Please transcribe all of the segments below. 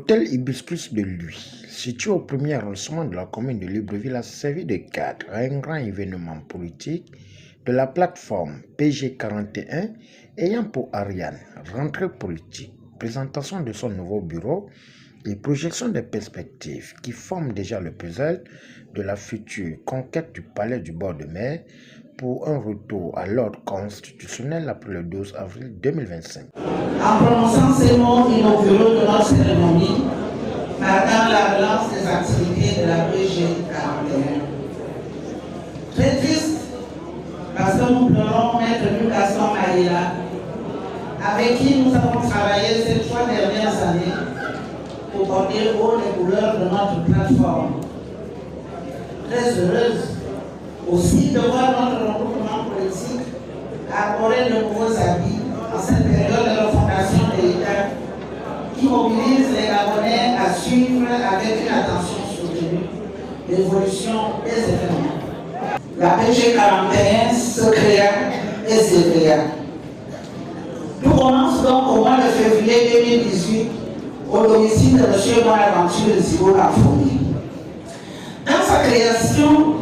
L'hôtel Hibiscus de Lui, situé au premier arrondissement de la commune de Libreville, a servi de cadre à un grand événement politique de la plateforme PG41 ayant pour Ariane rentrée politique, présentation de son nouveau bureau et projection des perspectives qui forment déjà le puzzle de la future conquête du palais du bord de mer pour un retour à l'ordre constitutionnel après le 12 avril 2025. En prononçant ces mots inauguraux de notre cérémonie, marquant la relance des activités de la PG41. Très triste, parce que nous pleurons Maître Lucas Maïla, avec qui nous avons travaillé ces 3 dernières années pour porter haut les couleurs de notre plateforme. Très heureuse aussi de voir notre regroupement politique arborer de nouveaux habits en cette période de refondation de l'État qui mobilise les Gabonais à suivre avec une attention soutenue l'évolution des événements. La PG41 se créa et s'éveilla. Tout commence donc au mois de février 2018 au domicile de M. Bonaventure Zibo Lafoni. Dans sa création,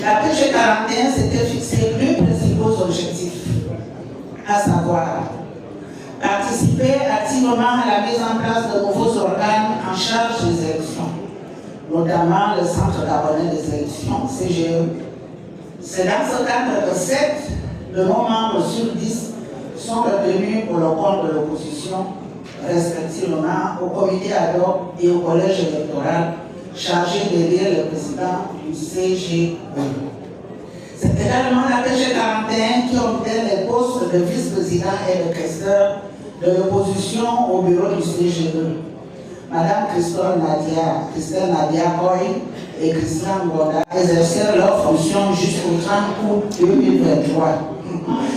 la PG41 s'était fixé 2 principaux objectifs, à savoir participer activement à la mise en place de nouveaux organes en charge des élections, notamment le Centre gabonais des élections, CGE. C'est dans ce cadre que 7 de nos membres sur 10 sont retenus pour le compte de l'opposition, respectivement au comité ad hoc et au collège électoral chargé d'élire le président du CGE. C'est également la PG41 qui obtient les postes de vice-président et de questeur de l'opposition au bureau du CGE. Madame Christelle Nadia Koy et Christian Goda exercèrent leurs fonctions jusqu'au 30 août 2023.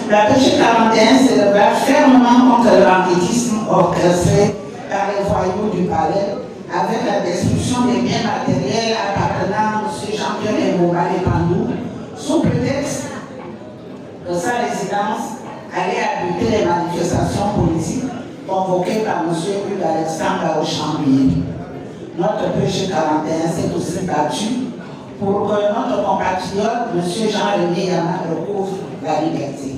La PG41 s'éleva fermement contre le banditisme orchestré par les voyous du palais avec la destruction des biens matériels appartenant à M. Jean-Pierre Mbobale Pandou sous prétexte de sa résidence allait abriter les manifestations politiques convoquées par M. Hugues Alexandre au Chambly. Notre PG41 s'est aussi battu pour que notre compatriote M. Jean-René Yama recouvre la liberté.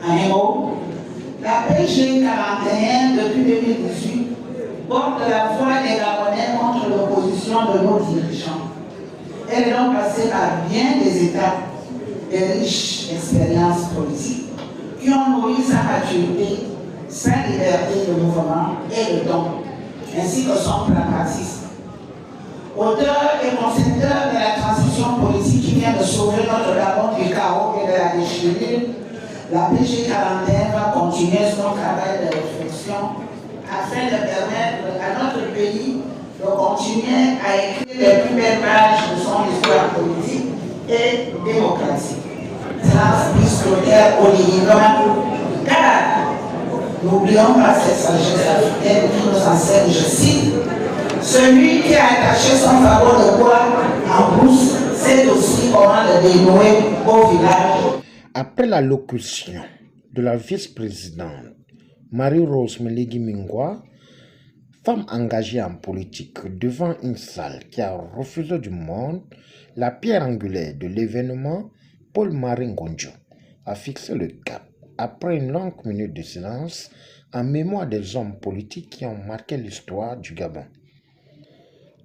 En un mot, la PG41 depuis 2018 porte la voix des Gabonais contre l'opposition de nos dirigeants. Elle est donc passée par bien des étapes et riches expériences politiques qui ont nourri sa maturité, sa liberté de mouvement et de ton, ainsi que son pragmatisme. Auteur et concepteur de la transition politique qui vient de sauver notre Gabon du chaos et de la déchirure, la PG41 va continuer son travail de réflexion afin de permettre à notre pays de continuer à écrire les plus belles pages de son histoire politique et démocratique. Grâce Biscotère Olivant, car n'oublions pas cette sagesse africaine qui nous enseigne, je cite, celui qui a attaché son fagot de bois en brousse sait aussi comment le dénouer au village. Après l'allocution de la vice-présidente Marie-Rose Melegui Mingwa, femme engagée en politique devant une salle qui a refusé du monde, la pierre angulaire de l'événement, Paul-Marie Ngonjo, a fixé le cap après une longue minute de silence en mémoire des hommes politiques qui ont marqué l'histoire du Gabon.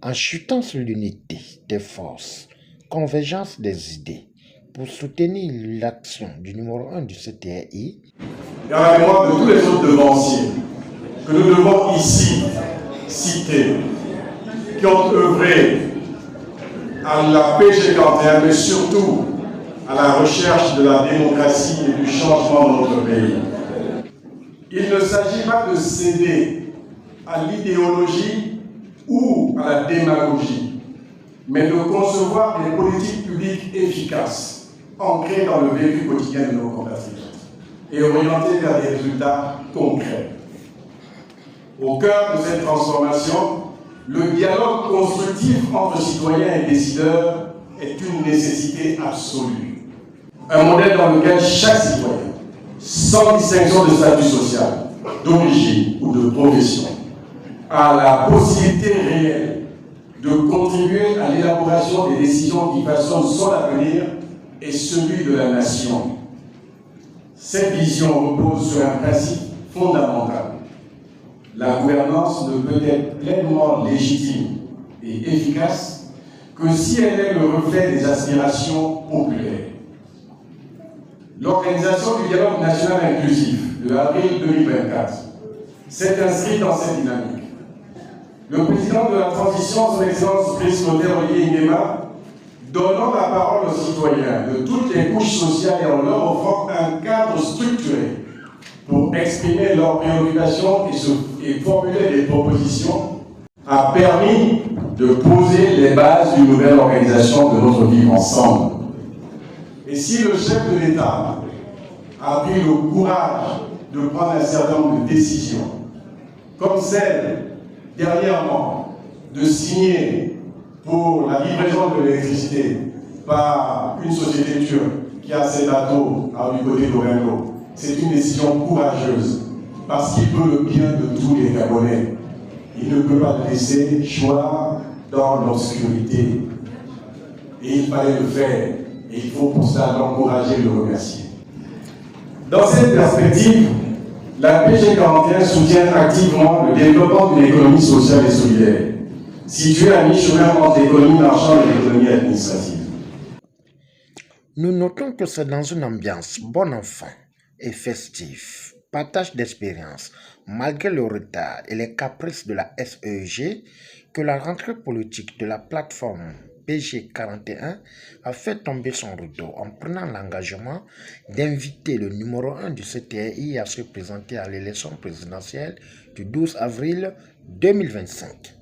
En chutant sur l'unité des forces, convergence des idées, pour soutenir l'action du numéro 1 du CTRI, et en la mémoire de tous les autres devanciers que nous devons ici citer, qui ont œuvré à la PG41, mais surtout à la recherche de la démocratie et du changement dans notre pays. Il ne s'agit pas de céder à l'idéologie ou à la démagogie, mais de concevoir des politiques publiques efficaces, ancrées dans le vécu quotidien de nos compatriotes et orientées vers des résultats concrets. Au cœur de cette transformation, le dialogue constructif entre citoyens et décideurs est une nécessité absolue. Un modèle dans lequel chaque citoyen, sans distinction de statut social, d'origine ou de profession, a la possibilité réelle de contribuer à l'élaboration des décisions qui façonnent son avenir et celui de la nation. Cette vision repose sur un principe fondamental. La gouvernance ne peut être pleinement légitime et efficace que si elle est le reflet des aspirations populaires. L'organisation du dialogue national inclusif de avril 2024 s'est inscrite dans cette dynamique. Le président de la transition, son Excellence Brice Clotaire Oligui Nguema, donnant la parole aux citoyens de toutes les couches sociales et en leur offrant un cadre structuré pour exprimer leurs préoccupations et formuler des propositions, a permis de poser les bases d'une nouvelle organisation de notre vie ensemble. Et si le chef de l'État a pris le courage de prendre un certain nombre de décisions, comme celle, dernièrement, de signer pour la livraison de l'électricité par une société turque qui a ses bateaux du côté d'Orlando, c'est une décision courageuse parce qu'il veut le bien de tous les Gabonais. Il ne peut pas le laisser choir dans l'obscurité. Et il fallait le faire. Et il faut pour cela l'encourager et le remercier. Dans cette perspective, la PG41 soutient activement le développement d'une économie sociale et solidaire, située à mi-chemin entre l'économie marchande et l'économie administrative. Nous notons que c'est dans une ambiance bon enfant et festive, partage d'expérience, malgré le retard et les caprices de la SEG, que la rentrée politique de la plateforme PG41 a fait tomber son rideau en prenant l'engagement d'inviter le numéro 1 du CTI à se présenter à l'élection présidentielle du 12 avril 2025.